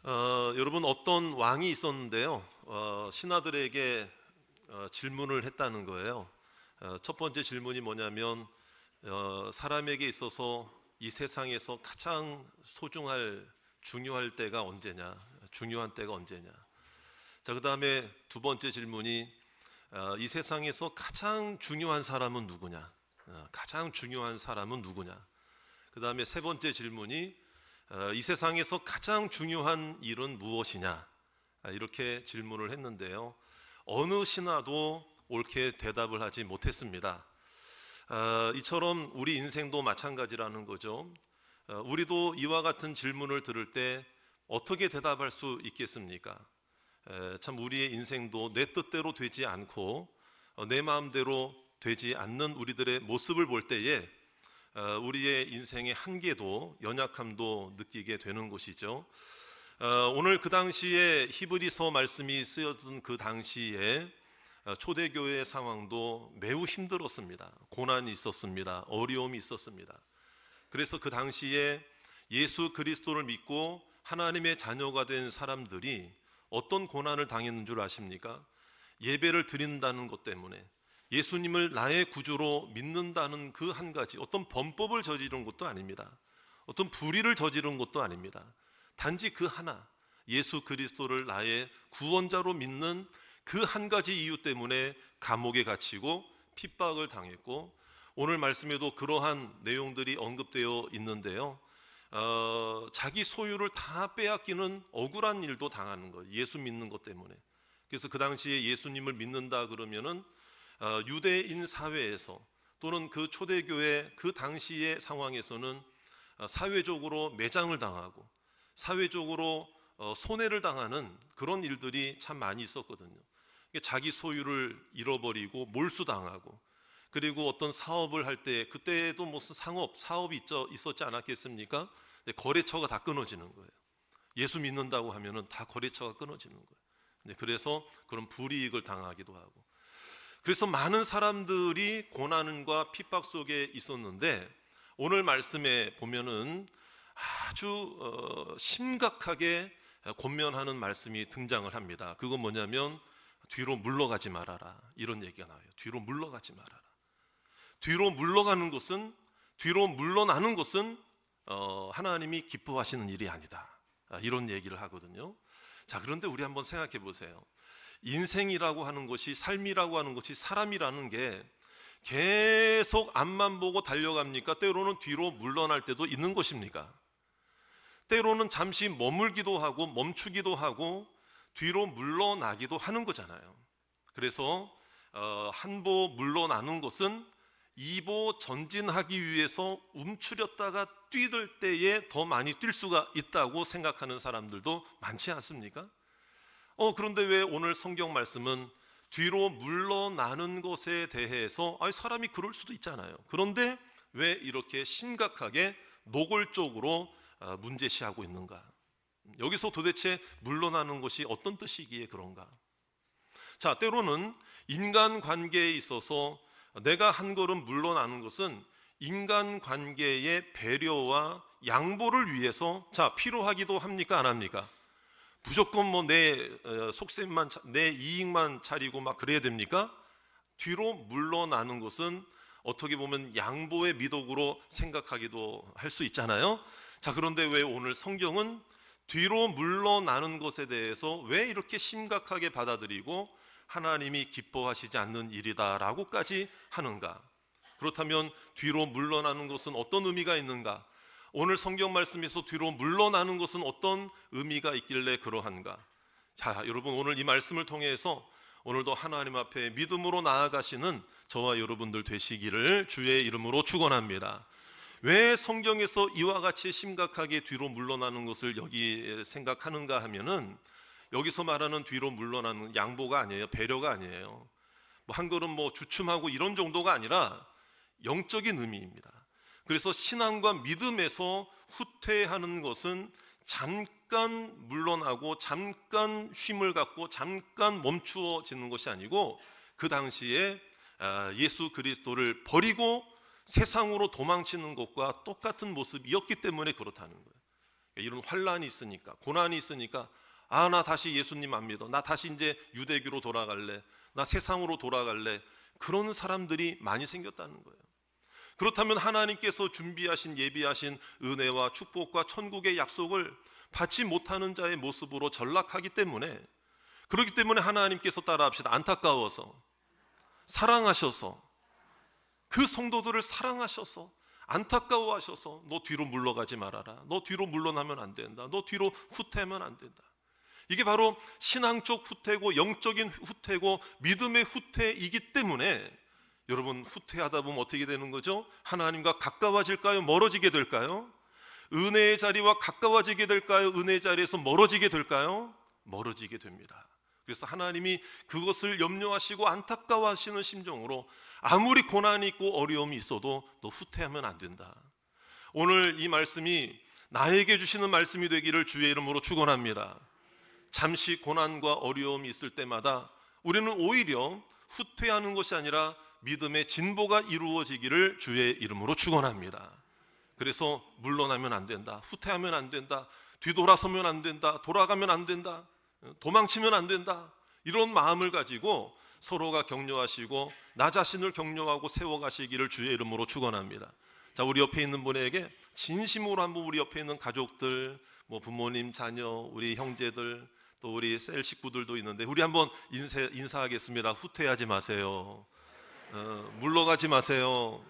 여러분, 어떤 왕이 있었는데요. 신하들에게 질문을 했다는 거예요. 첫 번째 질문이 뭐냐면 사람에게 있어서 이 세상에서 가장 중요할 때가 언제냐, 중요한 때가 언제냐. 자, 그 다음에 두 번째 질문이 이 세상에서 가장 중요한 사람은 누구냐, 가장 중요한 사람은 누구냐. 그 다음에 세 번째 질문이 이 세상에서 가장 중요한 일은 무엇이냐, 이렇게 질문을 했는데요. 어느 신하도 옳게 대답을 하지 못했습니다. 이처럼 우리 인생도 마찬가지라는 거죠. 우리도 이와 같은 질문을 들을 때 어떻게 대답할 수 있겠습니까? 참 우리의 인생도 내 뜻대로 되지 않고 내 마음대로 되지 않는 우리들의 모습을 볼 때에 우리의 인생의 한계도 연약함도 느끼게 되는 것이죠. 오늘 그 당시에 히브리서 말씀이 쓰여진 그 당시에 초대교회의 상황도 매우 힘들었습니다. 고난이 있었습니다. 어려움이 있었습니다. 그래서 그 당시에 예수 그리스도를 믿고 하나님의 자녀가 된 사람들이 어떤 고난을 당했는 줄 아십니까? 예배를 드린다는 것 때문에, 예수님을 나의 구주로 믿는다는 그 한 가지, 어떤 범법을 저지른 것도 아닙니다. 어떤 불의를 저지른 것도 아닙니다. 단지 그 하나, 예수 그리스도를 나의 구원자로 믿는 그 한 가지 이유 때문에 감옥에 갇히고 핍박을 당했고, 오늘 말씀에도 그러한 내용들이 언급되어 있는데요. 자기 소유를 다 빼앗기는 억울한 일도 당하는 거예요. 예수 믿는 것 때문에. 그래서 그 당시에 예수님을 믿는다 그러면은 유대인 사회에서 또는 그 초대교회 그 당시의 상황에서는 사회적으로 매장을 당하고 사회적으로 손해를 당하는 그런 일들이 참 많이 있었거든요. 자기 소유를 잃어버리고 몰수당하고, 그리고 어떤 사업을 할 때, 그때도 무슨 사업이 있었지 않았겠습니까? 거래처가 다 끊어지는 거예요. 예수 믿는다고 하면은 다 거래처가 끊어지는 거예요. 그래서 그런 불이익을 당하기도 하고, 그래서 많은 사람들이 고난과 핍박 속에 있었는데, 오늘 말씀에 보면은 아주 심각하게 권면하는 말씀이 등장을 합니다. 그건 뭐냐면 뒤로 물러가지 말아라, 이런 얘기가 나와요. 뒤로 물러가지 말아라. 뒤로 물러나는 것은 하나님이 기뻐하시는 일이 아니다, 이런 얘기를 하거든요. 자, 그런데 우리 한번 생각해 보세요. 인생이라고 하는 것이, 삶이라고 하는 것이, 사람이라는 게 계속 앞만 보고 달려갑니까? 때로는 뒤로 물러날 때도 있는 것입니까? 때로는 잠시 머물기도 하고 멈추기도 하고 뒤로 물러나기도 하는 거잖아요. 그래서 한보 물러나는 것은 이보 전진하기 위해서 움츠렸다가 뛰들 때에 더 많이 뛸 수가 있다고 생각하는 사람들도 많지 않습니까? 그런데 왜 오늘 성경 말씀은 뒤로 물러나는 것에 대해서, 사람이 그럴 수도 있잖아요. 그런데 왜 이렇게 심각하게 노골적으로 문제시하고 있는가? 여기서 도대체 물러나는 것이 어떤 뜻이기에 그런가? 자, 때로는 인간관계에 있어서 내가 한 걸음 물러나는 것은 인간관계의 배려와 양보를 위해서, 자, 필요하기도 합니까, 안 합니까? 무조건 뭐 내 속셈만, 내 이익만 차리고 막 그래야 됩니까? 뒤로 물러나는 것은 어떻게 보면 양보의 미덕으로 생각하기도 할 수 있잖아요. 자, 그런데 왜 오늘 성경은 뒤로 물러나는 것에 대해서 왜 이렇게 심각하게 받아들이고 하나님이 기뻐하시지 않는 일이다라고까지 하는가? 그렇다면 뒤로 물러나는 것은 어떤 의미가 있는가? 오늘 성경 말씀에서 뒤로 물러나는 것은 어떤 의미가 있길래 그러한가? 자, 여러분, 오늘 이 말씀을 통해서 오늘도 하나님 앞에 믿음으로 나아가시는 저와 여러분들 되시기를 주의 이름으로 축원합니다. 왜 성경에서 이와 같이 심각하게 뒤로 물러나는 것을 여기 생각하는가 하면은, 여기서 말하는 뒤로 물러나는 양보가 아니에요. 배려가 아니에요. 한 걸음 주춤하고 이런 정도가 아니라 영적인 의미입니다. 그래서 신앙과 믿음에서 후퇴하는 것은 잠깐 물러나고 잠깐 쉼을 갖고 잠깐 멈추어지는 것이 아니고, 그 당시에 예수 그리스도를 버리고 세상으로 도망치는 것과 똑같은 모습이었기 때문에 그렇다는 거예요. 이런 환란이 있으니까, 고난이 있으니까, 아, 나 다시 예수님 안 믿어, 나 다시 이제 유대교로 돌아갈래, 나 세상으로 돌아갈래, 그런 사람들이 많이 생겼다는 거예요. 그렇다면 하나님께서 준비하신, 예비하신 은혜와 축복과 천국의 약속을 받지 못하는 자의 모습으로 전락하기 때문에, 그렇기 때문에 하나님께서 따라합시다. 안타까워서, 사랑하셔서, 그 성도들을 사랑하셔서, 안타까워하셔서 너 뒤로 물러가지 말아라, 너 뒤로 물러나면 안 된다, 너 뒤로 후퇴하면 안 된다. 이게 바로 신앙적 후퇴고 영적인 후퇴고 믿음의 후퇴이기 때문에, 여러분, 후퇴하다 보면 어떻게 되는 거죠? 하나님과 가까워질까요? 멀어지게 될까요? 은혜의 자리와 가까워지게 될까요? 은혜의 자리에서 멀어지게 될까요? 멀어지게 됩니다. 그래서 하나님이 그것을 염려하시고 안타까워하시는 심정으로, 아무리 고난이 있고 어려움이 있어도 너 후퇴하면 안 된다. 오늘 이 말씀이 나에게 주시는 말씀이 되기를 주의 이름으로 축원합니다. 잠시 고난과 어려움이 있을 때마다 우리는 오히려 후퇴하는 것이 아니라 믿음의 진보가 이루어지기를 주의 이름으로 축원합니다. 그래서 물러나면 안 된다, 후퇴하면 안 된다, 뒤돌아서면 안 된다, 돌아가면 안 된다, 도망치면 안 된다, 이런 마음을 가지고 서로가 격려하시고 나 자신을 격려하고 세워가시기를 주의 이름으로 축원합니다. 자, 우리 옆에 있는 분에게 진심으로 한번, 우리 옆에 있는 가족들, 뭐 부모님, 자녀, 우리 형제들, 또 우리 셀 식구들도 있는데, 우리 한번 인사하겠습니다. 후퇴하지 마세요. 물러가지 마세요.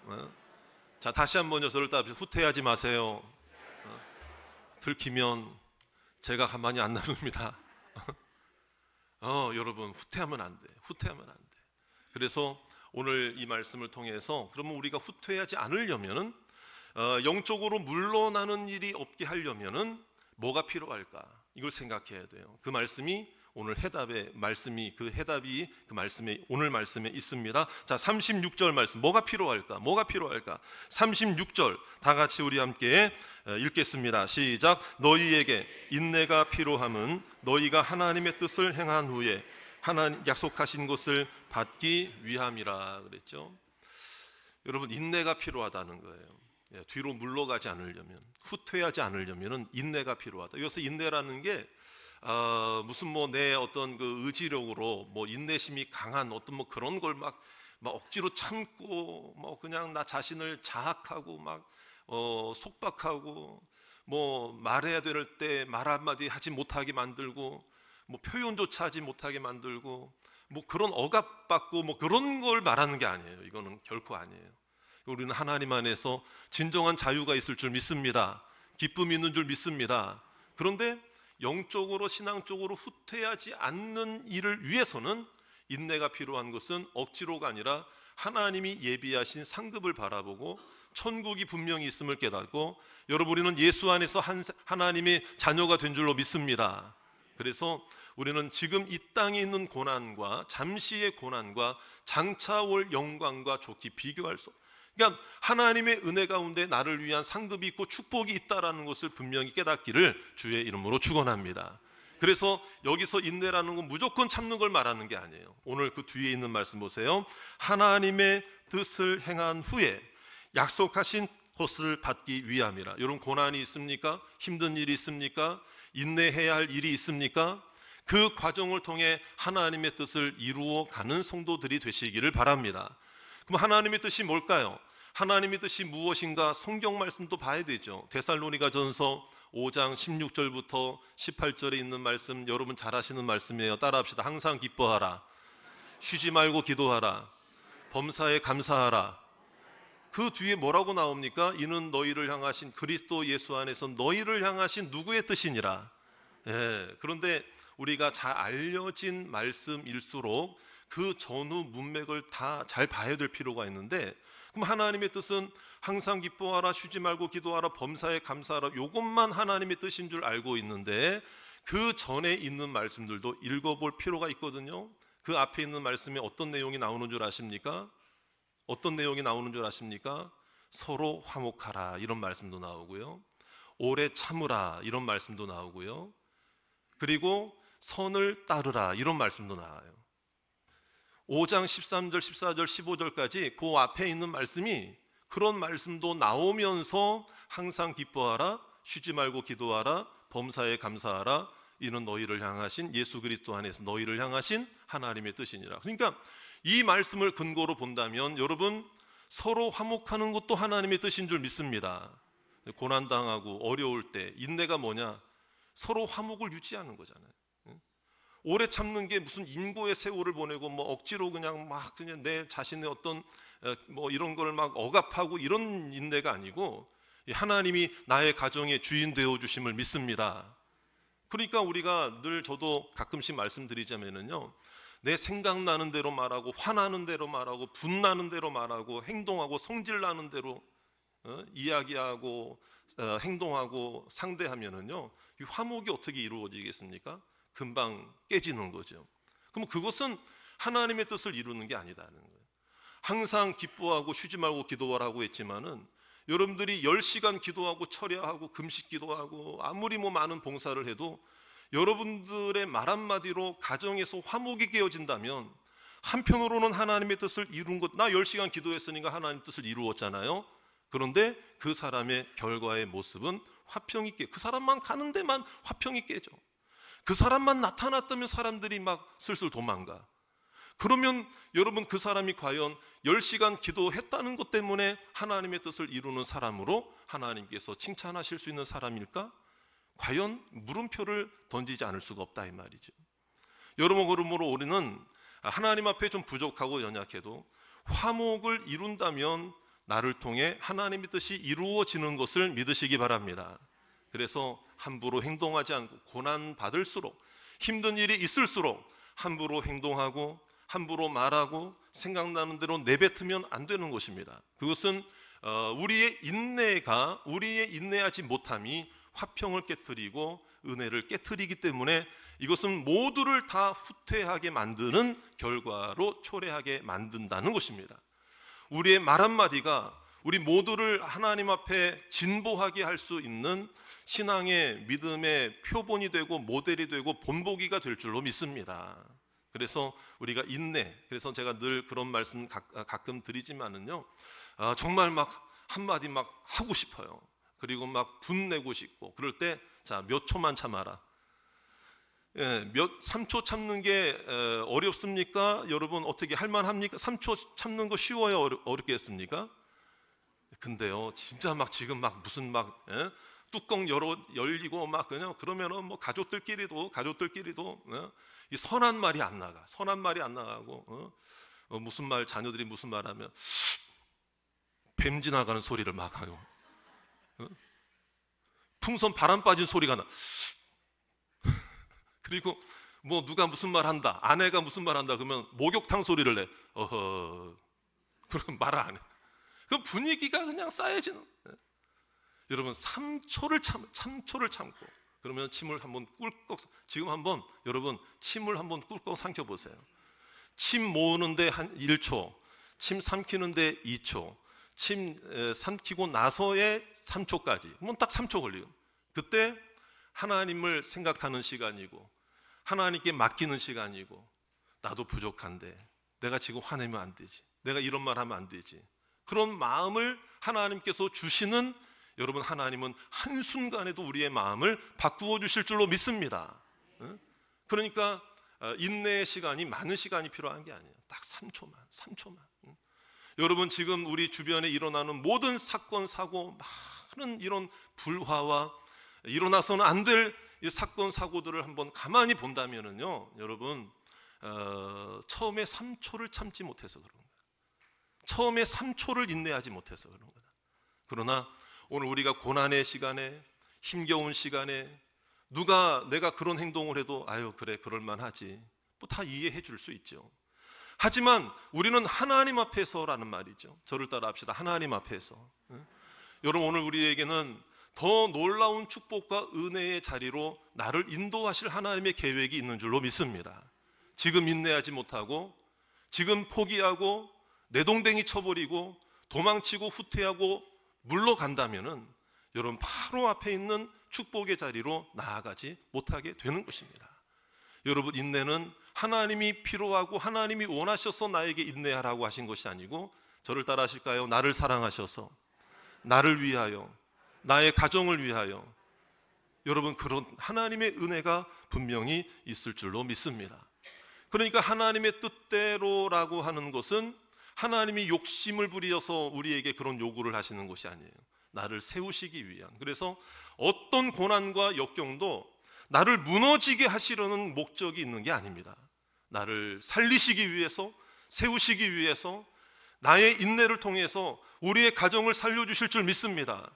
자, 다시 한번요. 저를 따라합시다. 후퇴하지 마세요. 들키면 제가 가만히 안 놔둡니다. 여러분, 후퇴하면 안 돼. 후퇴하면 안 돼. 그래서 오늘 이 말씀을 통해서, 그러면 우리가 후퇴하지 않으려면은, 영적으로 물러나는 일이 없게 하려면은 뭐가 필요할까? 이걸 생각해야 돼요. 그 말씀이 오늘 해답의 말씀이, 그 해답이 그 말씀에, 오늘 말씀에 있습니다. 자, 36절 말씀. 뭐가 필요할까? 뭐가 필요할까? 36절 다 같이 우리 함께 읽겠습니다. 시작. 너희에게 인내가 필요함은 너희가 하나님의 뜻을 행한 후에 하나님 약속하신 것을 받기 위함이라 그랬죠. 여러분, 인내가 필요하다는 거예요. 뒤로 물러가지 않으려면, 후퇴하지 않으려면 인내가 필요하다. 여기서 인내라는 게 무슨 뭐 내 어떤 그 의지력으로 뭐 인내심이 강한 어떤 뭐 그런 걸 막 억지로 참고, 뭐 그냥 나 자신을 자학하고 막 속박하고, 뭐 말해야 될 때 말 한마디 하지 못하게 만들고, 뭐 표현조차 하지 못하게 만들고, 뭐 그런 억압받고, 뭐 그런 걸 말하는 게 아니에요. 이거는 결코 아니에요. 우리는 하나님 안에서 진정한 자유가 있을 줄 믿습니다. 기쁨이 있는 줄 믿습니다. 그런데 영적으로, 신앙적으로 후퇴하지 않는 일을 위해서는 인내가 필요한 것은 억지로가 아니라 하나님이 예비하신 상급을 바라보고 천국이 분명히 있음을 깨닫고, 여러분, 우리는 예수 안에서 하나님의 자녀가 된 줄로 믿습니다. 그래서 우리는 지금 이 땅에 있는 고난과 잠시의 고난과 장차 올 영광과 좋게 비교할 수 없어요. 그러니까 하나님의 은혜 가운데 나를 위한 상급이 있고 축복이 있다라는 것을 분명히 깨닫기를 주의 이름으로 축원합니다. 그래서 여기서 인내라는 건 무조건 참는 걸 말하는 게 아니에요. 오늘 그 뒤에 있는 말씀 보세요. 하나님의 뜻을 행한 후에 약속하신 것을 받기 위함이라. 여러분, 고난이 있습니까? 힘든 일이 있습니까? 인내해야 할 일이 있습니까? 그 과정을 통해 하나님의 뜻을 이루어 가는 성도들이 되시기를 바랍니다. 그럼 하나님의 뜻이 뭘까요? 하나님의 뜻이 무엇인가? 성경 말씀도 봐야 되죠. 데살로니가전서 5장 16절부터 18절에 있는 말씀, 여러분 잘 아시는 말씀이에요. 따라합시다. 항상 기뻐하라, 쉬지 말고 기도하라, 범사에 감사하라. 그 뒤에 뭐라고 나옵니까? 이는 너희를 향하신 그리스도 예수 안에서 너희를 향하신 누구의 뜻이니라. 그런데 우리가 잘 알려진 말씀일수록 그 전후 문맥을 다 잘 봐야 될 필요가 있는데, 그럼 하나님의 뜻은 항상 기뻐하라, 쉬지 말고 기도하라, 범사에 감사하라, 이것만 하나님의 뜻인 줄 알고 있는데, 그 전에 있는 말씀들도 읽어볼 필요가 있거든요. 그 앞에 있는 말씀에 어떤 내용이 나오는 줄 아십니까? 어떤 내용이 나오는 줄 아십니까? 서로 화목하라, 이런 말씀도 나오고요. 오래 참으라, 이런 말씀도 나오고요. 그리고 선을 따르라, 이런 말씀도 나와요. 5장 13절, 14절, 15절까지 그 앞에 있는 말씀이, 그런 말씀도 나오면서 항상 기뻐하라, 쉬지 말고 기도하라, 범사에 감사하라. 이는 너희를 향하신 예수 그리스도 안에서 너희를 향하신 하나님의 뜻이니라. 그러니까 이 말씀을 근거로 본다면 여러분, 서로 화목하는 것도 하나님의 뜻인 줄 믿습니다. 고난당하고 어려울 때 인내가 뭐냐? 서로 화목을 유지하는 거잖아요. 오래 참는 게 무슨 인고의 세월을 보내고 뭐 억지로 그냥 막 그냥 내 자신의 어떤 뭐 이런 걸 막 억압하고 이런 인내가 아니고, 하나님이 나의 가정의 주인 되어 주심을 믿습니다. 그러니까 우리가 늘, 저도 가끔씩 말씀드리자면은요, 내 생각나는 대로 말하고 화나는 대로 말하고 분나는 대로 말하고 행동하고 성질나는 대로 이야기하고 행동하고 상대하면은요, 이 화목이 어떻게 이루어지겠습니까? 금방 깨지는 거죠. 그럼 그것은 하나님의 뜻을 이루는 게 아니다는 거예요. 항상 기뻐하고 쉬지 말고 기도하라고 했지만은 여러분들이 10시간 기도하고 철야하고 금식 기도하고 아무리 뭐 많은 봉사를 해도 여러분들의 말 한마디로 가정에서 화목이 깨어진다면, 한편으로는 하나님의 뜻을 이룬 것, 나 10시간 기도했으니까 하나님 뜻을 이루었잖아요. 그런데 그 사람의 결과의 모습은 화평이 깨, 그 사람만 가는 데만 화평이 깨져. 그 사람만 나타났다면 사람들이 막 슬슬 도망가. 그러면 여러분, 그 사람이 과연 10시간 기도했다는 것 때문에 하나님의 뜻을 이루는 사람으로 하나님께서 칭찬하실 수 있는 사람일까? 과연 물음표를 던지지 않을 수가 없다 이 말이죠. 여러분, 그러므로 우리는 하나님 앞에 좀 부족하고 연약해도 화목을 이룬다면 나를 통해 하나님의 뜻이 이루어지는 것을 믿으시기 바랍니다. 그래서 함부로 행동하지 않고, 고난 받을수록, 힘든 일이 있을수록 함부로 행동하고 함부로 말하고 생각나는 대로 내뱉으면 안 되는 것입니다. 그것은 우리의 인내하지 못함이 화평을 깨트리고 은혜를 깨트리기 때문에, 이것은 모두를 다 후퇴하게 만드는 결과로 초래하게 만든다는 것입니다. 우리의 말 한마디가 우리 모두를 하나님 앞에 진보하게 할 수 있는 신앙의 믿음의 표본이 되고 모델이 되고 본보기가 될 줄로 믿습니다. 그래서 우리가 그래서 제가 늘 그런 말씀 가끔 드리지만은요, 정말 막 한마디 막 하고 싶어요. 그리고 막 분내고 싶고, 그럴 때 자, 몇 초만 참아라. 3초 참는 게 어렵습니까? 여러분, 어떻게 할만합니까? 3초 참는 거 쉬워요? 어렵겠습니까? 근데요, 진짜 막 지금 막 무슨 막 뚜껑 열리고 막 그러면은 뭐 가족들끼리도 이 선한 말이 안 나가고 무슨 말, 자녀들이 무슨 말하면 뱀 지나가는 소리를 막 하고, 풍선 바람 빠진 소리가 나. 그리고 뭐 누가 무슨 말 한다, 아내가 무슨 말 한다 그러면 목욕탕 소리를 내. 그럼 말을 안 해. 그 분위기가 그냥 쌓여지는. 여러분, 3초를 참고 그러면 침을 한번 꿀꺽, 지금 한번 여러분 침을 한번 꿀꺽 삼켜 보세요. 침 모으는데 한 1초, 침 삼키는데 2초, 침 삼키고 나서의 3초까지, 그러면 딱 3초 걸려요. 그때 하나님을 생각하는 시간이고 하나님께 맡기는 시간이고, 나도 부족한데 내가 지금 화내면 안 되지, 내가 이런 말 하면 안 되지, 그런 마음을 하나님께서 주시는, 여러분, 하나님은 한순간에도 우리의 마음을 바꾸어 주실 줄로 믿습니다. 그러니까 인내의 시간이 많은 시간이 필요한 게 아니에요. 딱 3초만. 여러분, 지금 우리 주변에 일어나는 모든 사건, 사고, 많은 이런 불화와 일어나서는 안 될 이 사건, 사고들을 한번 가만히 본다면은요, 여러분, 처음에 3초를 참지 못해서 그런 거예요. 처음에 3초를 인내하지 못해서 그런 거다. 그러나 오늘 우리가 고난의 시간에, 힘겨운 시간에 내가 그런 행동을 해도 아유 그래 그럴만하지, 뭐 다 이해해 줄 수 있죠. 하지만 우리는 하나님 앞에서라는 말이죠. 저를 따라 합시다. 하나님 앞에서. 여러분, 오늘 우리에게는 더 놀라운 축복과 은혜의 자리로 나를 인도하실 하나님의 계획이 있는 줄로 믿습니다. 지금 인내하지 못하고, 지금 포기하고 내동댕이 쳐버리고 도망치고 후퇴하고 물러간다면은 여러분, 바로 앞에 있는 축복의 자리로 나아가지 못하게 되는 것입니다. 여러분, 인내는 하나님이 필요하고 하나님이 원하셔서 나에게 인내하라고 하신 것이 아니고, 저를 따라 하실까요? 나를 사랑하셔서 나를 위하여 나의 가정을 위하여, 여러분 그런 하나님의 은혜가 분명히 있을 줄로 믿습니다. 그러니까 하나님의 뜻대로라고 하는 것은 하나님이 욕심을 부리셔서 우리에게 그런 요구를 하시는 것이 아니에요. 나를 세우시기 위한, 그래서 어떤 고난과 역경도 나를 무너지게 하시려는 목적이 있는 게 아닙니다. 나를 살리시기 위해서, 세우시기 위해서, 나의 인내를 통해서 우리의 가정을 살려주실 줄 믿습니다.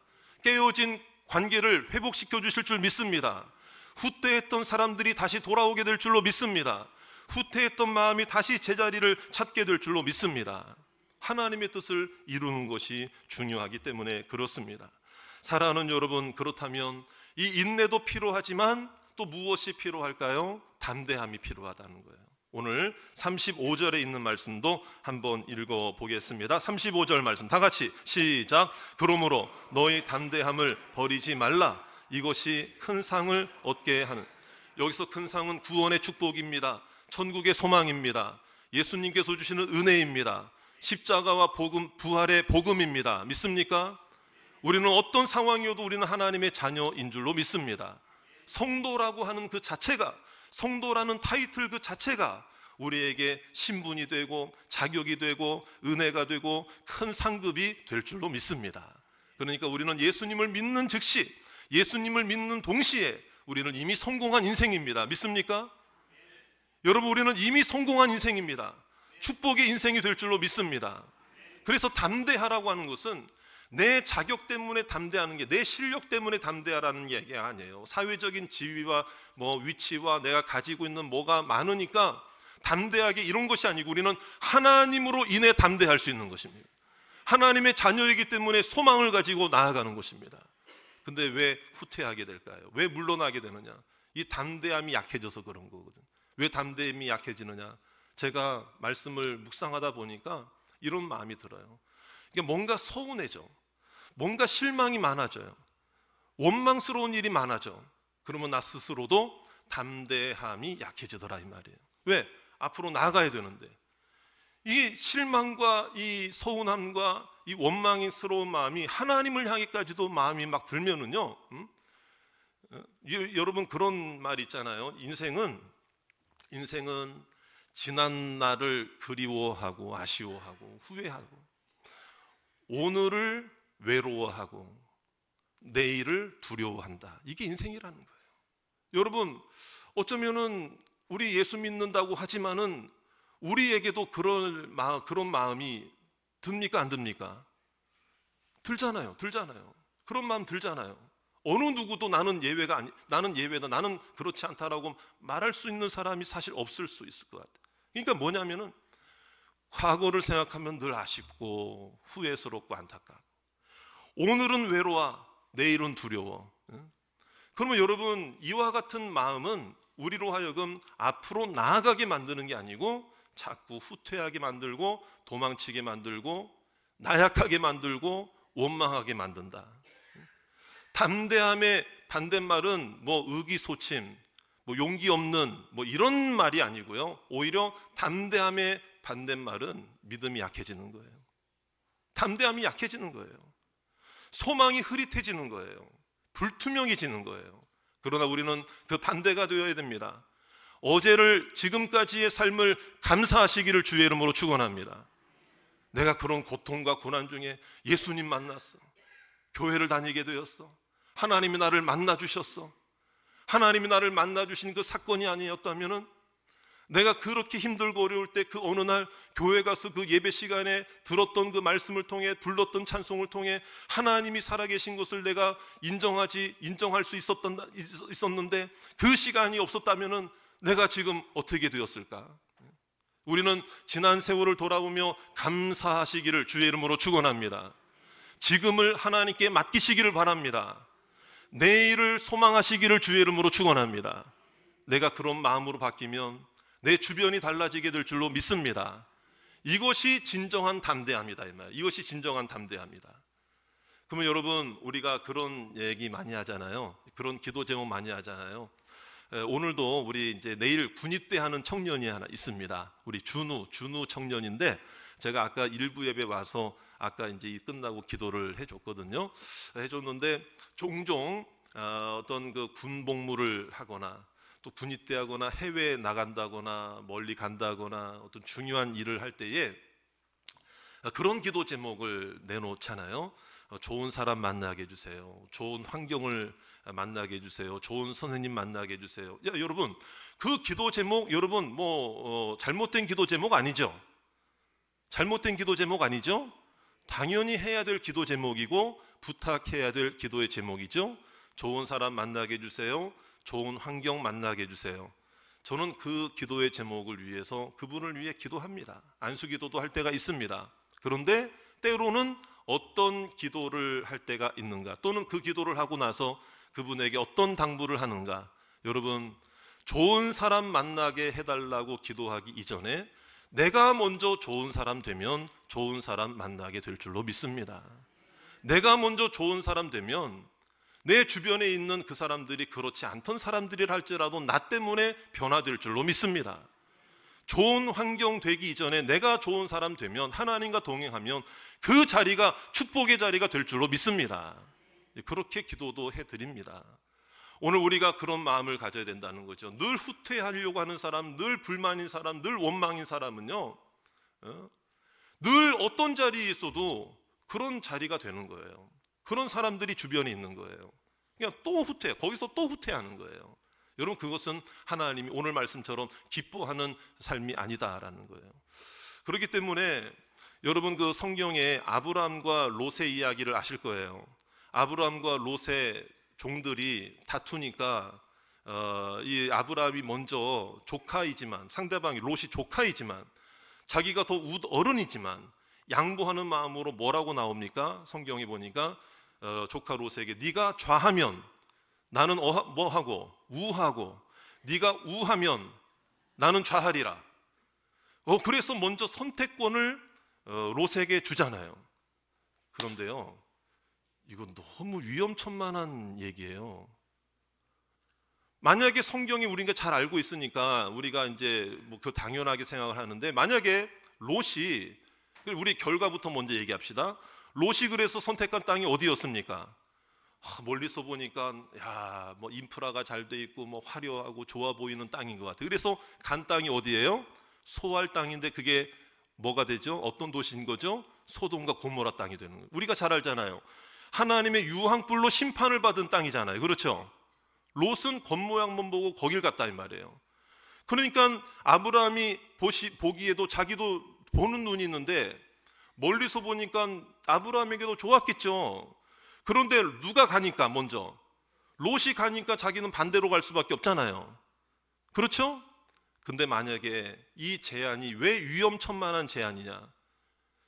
깨어진 관계를 회복시켜 주실 줄 믿습니다. 후퇴했던 사람들이 다시 돌아오게 될 줄로 믿습니다. 후퇴했던 마음이 다시 제자리를 찾게 될 줄로 믿습니다. 하나님의 뜻을 이루는 것이 중요하기 때문에 그렇습니다. 사랑하는 여러분, 그렇다면 이 인내도 필요하지만 또 무엇이 필요할까요? 담대함이 필요하다는 거예요. 오늘 35절에 있는 말씀도 한번 읽어보겠습니다. 35절 말씀 다 같이 시작. 그러므로 너희 담대함을 버리지 말라. 이것이 큰 상을 얻게 하는, 여기서 큰 상은 구원의 축복입니다. 천국의 소망입니다. 예수님께서 주시는 은혜입니다. 십자가와 복음, 부활의 복음입니다. 믿습니까? 우리는 어떤 상황이어도 우리는 하나님의 자녀인 줄로 믿습니다. 성도라고 하는 그 자체가, 성도라는 타이틀 그 자체가 우리에게 신분이 되고 자격이 되고 은혜가 되고 큰 상급이 될 줄로 믿습니다. 그러니까 우리는 예수님을 믿는 즉시, 예수님을 믿는 동시에 우리는 이미 성공한 인생입니다. 믿습니까? 여러분, 우리는 이미 성공한 인생입니다. 축복의 인생이 될 줄로 믿습니다. 그래서 담대하라고 하는 것은 내 자격 때문에 담대하는 게, 내 실력 때문에 담대하라는 얘기가 아니에요. 사회적인 지위와 위치와 내가 가지고 있는 뭐가 많으니까 담대하게, 이런 것이 아니고 우리는 하나님으로 인해 담대할 수 있는 것입니다. 하나님의 자녀이기 때문에 소망을 가지고 나아가는 것입니다. 근데 왜 후퇴하게 될까요? 왜 물러나게 되느냐? 이 담대함이 약해져서 그런 거거든. 왜 담대함이 약해지느냐? 제가 말씀을 묵상하다 보니까 이런 마음이 들어요. 이게 뭔가 서운해져, 뭔가 실망이 많아져요, 원망스러운 일이 많아져. 그러면 나 스스로도 담대함이 약해지더라 이 말이에요. 왜? 앞으로 나아가야 되는데 이 실망과 이 서운함과 이 원망스러운 마음이 하나님을 향해까지도 마음이 막 들면은요, 여러분 그런 말 있잖아요. 인생은 지난 날을 그리워하고 아쉬워하고 후회하고, 오늘을 외로워하고 내일을 두려워한다. 이게 인생이라는 거예요. 여러분, 어쩌면은 우리 예수 믿는다고 하지만은 우리에게도 그런 마음이 듭니까? 안 듭니까? 들잖아요. 그런 마음 들잖아요. 어느 누구도 나는 예외다, 나는 그렇지 않다라고 말할 수 있는 사람이 사실 없을 수 있을 것 같아요. 그러니까 뭐냐면은 과거를 생각하면 늘 아쉽고 후회스럽고 안타깝고, 오늘은 외로워, 내일은 두려워. 그러면 여러분, 이와 같은 마음은 우리로 하여금 앞으로 나아가게 만드는 게 아니고 자꾸 후퇴하게 만들고 도망치게 만들고 나약하게 만들고 원망하게 만든다. 담대함의 반대말은 의기소침, 용기 없는 이런 말이 아니고요. 오히려 담대함의 반대말은 믿음이 약해지는 거예요. 담대함이 약해지는 거예요. 소망이 흐릿해지는 거예요. 불투명해지는 거예요. 그러나 우리는 그 반대가 되어야 됩니다. 어제를, 지금까지의 삶을 감사하시기를 주의 이름으로 축원합니다. 내가 그런 고통과 고난 중에 예수님 만났어, 교회를 다니게 되었어, 하나님이 나를 만나주셨어. 하나님이 나를 만나주신 그 사건이 아니었다면은 내가 그렇게 힘들고 어려울 때 그 어느 날 교회 가서 그 예배 시간에 들었던 그 말씀을 통해, 불렀던 찬송을 통해 하나님이 살아계신 것을 내가 인정할 수 있었는데 그 시간이 없었다면은 내가 지금 어떻게 되었을까? 우리는 지난 세월을 돌아보며 감사하시기를 주의 이름으로 축원합니다. 지금을 하나님께 맡기시기를 바랍니다. 내일을 소망하시기를 주의 이름으로 축원합니다. 내가 그런 마음으로 바뀌면 내 주변이 달라지게 될 줄로 믿습니다. 이것이 진정한 담대함이다 이 말. 이것이 진정한 담대함이다. 그러면 여러분, 우리가 그런 얘기 많이 하잖아요. 그런 기도 제목 많이 하잖아요. 오늘도 우리 이제 내일 군입대 하는 청년이 하나 있습니다. 우리 준우 청년인데 제가 아까 일부 예배 와서 아까 이제 끝나고 기도를 해줬는데 종종 어떤 그 군복무를 하거나 또 군입대하거나 해외에 나간다거나 멀리 간다거나 어떤 중요한 일을 할 때에 그런 기도 제목을 내놓잖아요. 좋은 사람 만나게 해주세요. 좋은 환경을 만나게 해주세요. 좋은 선생님 만나게 해주세요. 여러분, 그 기도 제목, 여러분 잘못된 기도 제목 아니죠? 잘못된 기도 제목 아니죠? 당연히 해야 될 기도 제목이고 부탁해야 될 기도의 제목이죠. 좋은 사람 만나게 해주세요. 좋은 환경 만나게 해주세요. 저는 그 기도의 제목을 위해서 그분을 위해 기도합니다. 안수기도도 할 때가 있습니다. 그런데 때로는 어떤 기도를 할 때가 있는가, 또는 그 기도를 하고 나서 그분에게 어떤 당부를 하는가. 여러분, 좋은 사람 만나게 해달라고 기도하기 이전에 내가 먼저 좋은 사람 되면 좋은 사람 만나게 될 줄로 믿습니다. 내가 먼저 좋은 사람 되면 내 주변에 있는 그 사람들이 그렇지 않던 사람들이라 할지라도 나 때문에 변화될 줄로 믿습니다. 좋은 환경 되기 이전에 내가 좋은 사람 되면, 하나님과 동행하면 그 자리가 축복의 자리가 될 줄로 믿습니다. 그렇게 기도도 해드립니다. 오늘 우리가 그런 마음을 가져야 된다는 거죠. 늘 후퇴하려고 하는 사람, 늘 불만인 사람, 늘 원망인 사람은요, 늘 어떤 자리에 있어도 그런 자리가 되는 거예요. 그런 사람들이 주변에 있는 거예요. 그냥 또 후퇴, 거기서 또 후퇴하는 거예요. 여러분, 그것은 하나님이 오늘 말씀처럼 기뻐하는 삶이 아니다라는 거예요. 그렇기 때문에 여러분, 그 성경에 아브라함과 롯의 이야기를 아실 거예요. 아브라함과 롯의 종들이 다투니까 이 아브라함이 먼저 조카이지만, 상대방이 롯이 조카이지만 자기가 더 어른이지만 양보하는 마음으로 뭐라고 나옵니까? 성경에 보니까 조카 롯에게 네가 좌하면 나는 뭐하고 우하고, 네가 우하면 나는 좌하리라. 그래서 먼저 선택권을 롯에게 주잖아요. 그런데요, 이건 너무 위험천만한 얘기예요. 만약에 성경이 우리가 잘 알고 있으니까 우리가 이제 그 당연하게 생각을 하는데, 만약에 롯이, 우리 결과부터 먼저 얘기합시다. 롯이 그래서 선택한 땅이 어디였습니까? 멀리서 보니까 뭐 인프라가 잘 돼 있고 뭐 화려하고 좋아 보이는 땅인 것 같아요. 그래서 간 땅이 어디예요? 소알 땅인데 그게 뭐가 되죠? 어떤 도시인 거죠? 소돔과 고모라 땅이 되는 거예요. 우리가 잘 알잖아요. 하나님의 유황불로 심판을 받은 땅이잖아요. 그렇죠? 롯은 겉모양만 보고 거길 갔다 이 말이에요. 그러니까 아브라함이 보기에도 자기도 보는 눈이 있는데 멀리서 보니까 아브라함에게도 좋았겠죠. 그런데 누가 가니까, 먼저 롯이 가니까 자기는 반대로 갈 수밖에 없잖아요. 그렇죠? 근데 만약에 이 제안이 왜 위험천만한 제안이냐,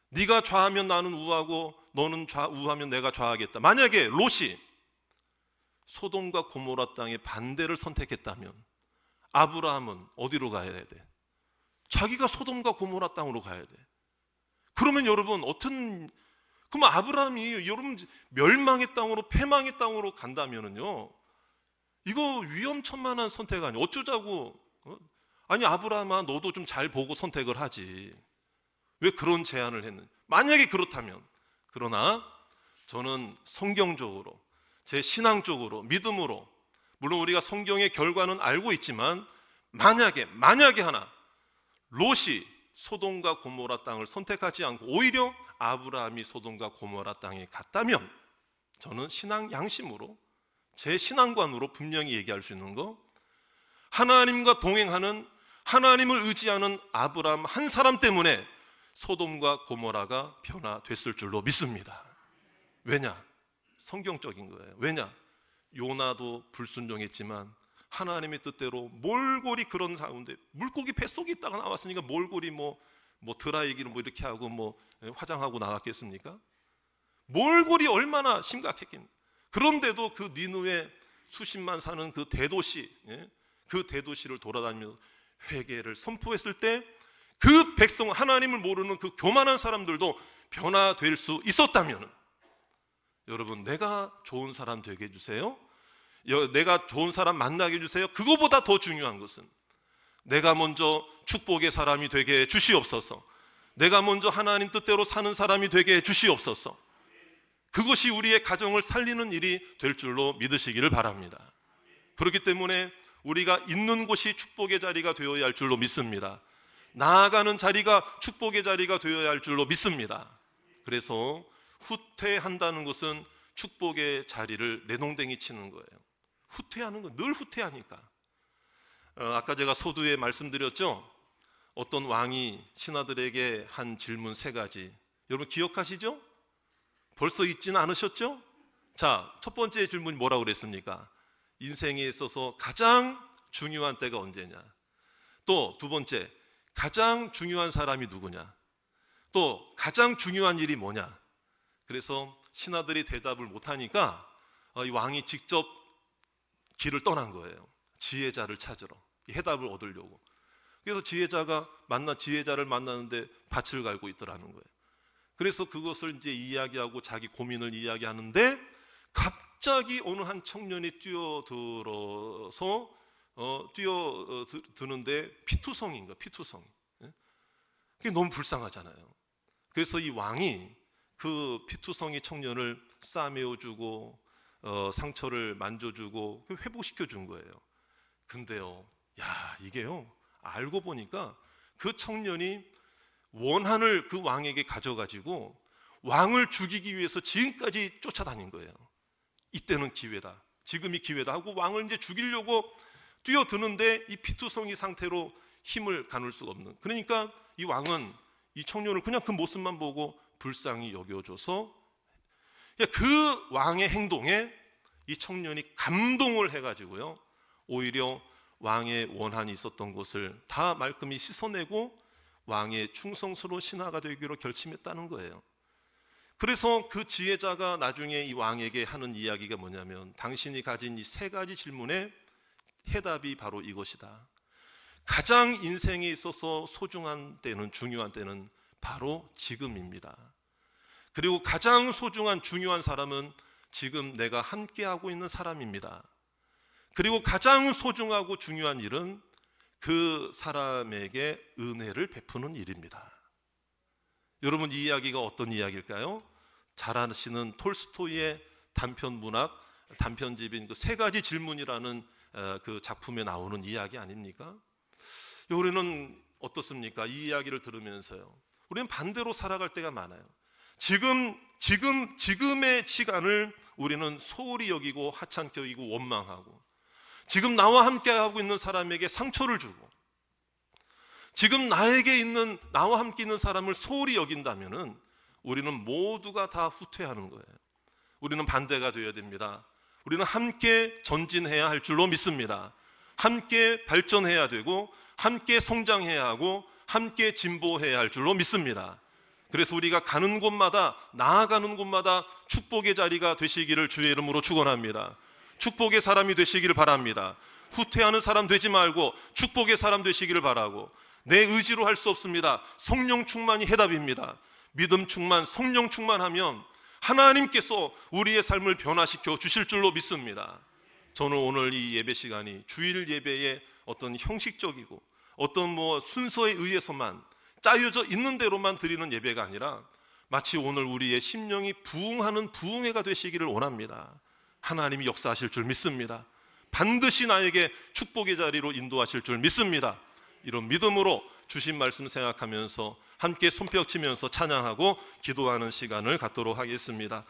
네가 좌하면 나는 우하고 너는 우하면 내가 좌하겠다. 만약에 롯이 소돔과 고모라 땅의 반대를 선택했다면 아브라함은 어디로 가야 돼? 자기가 소돔과 고모라 땅으로 가야 돼. 그러면 여러분, 그럼 아브라함이 여러분 멸망의 땅으로, 패망의 땅으로 간다면은요, 이거 위험천만한 선택 아니에요. 어쩌자고? 아니, 아브라함아, 너도 좀 잘 보고 선택을 하지. 왜 그런 제안을 했는지. 만약에 그렇다면, 그러나 저는 성경적으로, 제 신앙적으로, 믿음으로, 물론 우리가 성경의 결과는 알고 있지만, 만약에 하나 롯이 소돔과 고모라 땅을 선택하지 않고 오히려 아브라함이 소돔과 고모라 땅에 갔다면, 저는 신앙 양심으로, 제 신앙관으로 분명히 얘기할 수 있는 거, 하나님과 동행하는, 하나님을 의지하는 아브라함 한 사람 때문에 소돔과 고모라가 변화됐을 줄로 믿습니다. 왜냐? 성경적인 거예요. 왜냐? 요나도 불순종했지만 하나님의 뜻대로 몰골이 그런 가운데, 물고기 뱃속에 있다가 나왔으니까 몰골이 뭐 드라이기를 뭐 이렇게 하고 뭐 화장하고 나왔겠습니까? 몰골이 얼마나 심각했겠니? 그런데도 그 니느웨 수십만 사는 그 대도시, 그 대도시를 돌아다니면서 회개를 선포했을 때 그 백성, 하나님을 모르는 그 교만한 사람들도 변화될 수 있었다면, 여러분, 내가 좋은 사람 되게 해주세요. 내가 좋은 사람 만나게 해주세요. 그거보다 더 중요한 것은 내가 먼저 축복의 사람이 되게 해 주시옵소서. 내가 먼저 하나님 뜻대로 사는 사람이 되게 해 주시옵소서. 그것이 우리의 가정을 살리는 일이 될 줄로 믿으시기를 바랍니다. 그렇기 때문에 우리가 있는 곳이 축복의 자리가 되어야 할 줄로 믿습니다. 나아가는 자리가 축복의 자리가 되어야 할 줄로 믿습니다. 그래서 후퇴한다는 것은 축복의 자리를 내동댕이 치는 거예요. 후퇴하는 건 늘 후퇴하니까. 아까 제가 소두에 말씀드렸죠. 어떤 왕이 신하들에게 한 질문 3가지. 여러분 기억하시죠? 벌써 잊지는 않으셨죠? 자, 첫 번째 질문이 뭐라고 그랬습니까? 인생에 있어서 가장 중요한 때가 언제냐? 또 두 번째, 가장 중요한 사람이 누구냐? 또 가장 중요한 일이 뭐냐? 그래서 신하들이 대답을 못하니까 이 왕이 직접 길을 떠난 거예요. 지혜자를 찾으러, 해답을 얻으려고. 그래서 지혜자를 만나는데 밭을 갈고 있더라는 거예요. 그래서 그것을 이제 이야기하고 자기 고민을 이야기하는데 갑자기 어느 한 청년이 뛰어드는데 피투성인가? 피투성이. 그게 너무 불쌍하잖아요. 그래서 이 왕이 그 피투성이 청년을 싸매어주고 상처를 만져주고 회복시켜 준 거예요. 근데요, 이게요, 알고 보니까 그 청년이 원한을 그 왕에게 가져가지고 왕을 죽이기 위해서 지금까지 쫓아다닌 거예요. 이때는 기회다, 지금이 기회다 하고 왕을 이제 죽이려고 뛰어드는데 이 피투성이 상태로 힘을 가눌 수가 없는. 그러니까 이 왕은 이 청년을 그냥 그 모습만 보고 불쌍히 여겨줘서 그 왕의 행동에 이 청년이 감동을 해가지고요, 오히려 왕의 원한이 있었던 것을 다 말끔히 씻어내고 왕의 충성스러운 신하가 되기로 결심했다는 거예요. 그래서 그 지혜자가 나중에 이 왕에게 하는 이야기가 뭐냐면, 당신이 가진 이 3가지 질문의 해답이 바로 이것이다. 가장 인생에 있어서 소중한 때는, 중요한 때는 바로 지금입니다. 그리고 가장 소중한 중요한 사람은 지금 내가 함께하고 있는 사람입니다. 그리고 가장 소중하고 중요한 일은 그 사람에게 은혜를 베푸는 일입니다. 여러분, 이 이야기가 어떤 이야기일까요? 잘 아시는 톨스토이의 단편문학, 단편집인 그 3가지 질문이라는 그 작품에 나오는 이야기 아닙니까? 우리는 어떻습니까? 이 이야기를 들으면서요, 우리는 반대로 살아갈 때가 많아요. 지금의 시간을 우리는 소홀히 여기고 하찮게 여기고 원망하고, 지금 나와 함께하고 있는 사람에게 상처를 주고, 지금 나와 함께 있는 사람을 소홀히 여긴다면은 우리는 모두가 다 후퇴하는 거예요. 우리는 반대가 되어야 됩니다. 우리는 함께 전진해야 할 줄로 믿습니다. 함께 발전해야 되고, 함께 성장해야 하고, 함께 진보해야 할 줄로 믿습니다. 그래서 우리가 가는 곳마다, 나아가는 곳마다 축복의 자리가 되시기를 주의 이름으로 축원합니다. 축복의 사람이 되시기를 바랍니다. 후퇴하는 사람 되지 말고 축복의 사람 되시기를 바라고, 내 의지로 할 수 없습니다. 성령 충만이 해답입니다. 믿음 충만, 성령 충만하면 하나님께서 우리의 삶을 변화시켜 주실 줄로 믿습니다. 저는 오늘 이 예배 시간이 주일 예배의 어떤 형식적이고 어떤 순서에 의해서만 짜여져 있는 대로만 드리는 예배가 아니라 마치 오늘 우리의 심령이 부흥하는 부흥회가 되시기를 원합니다. 하나님이 역사하실 줄 믿습니다. 반드시 나에게 축복의 자리로 인도하실 줄 믿습니다. 이런 믿음으로 주신 말씀 생각하면서 함께 손뼉치면서 찬양하고 기도하는 시간을 갖도록 하겠습니다.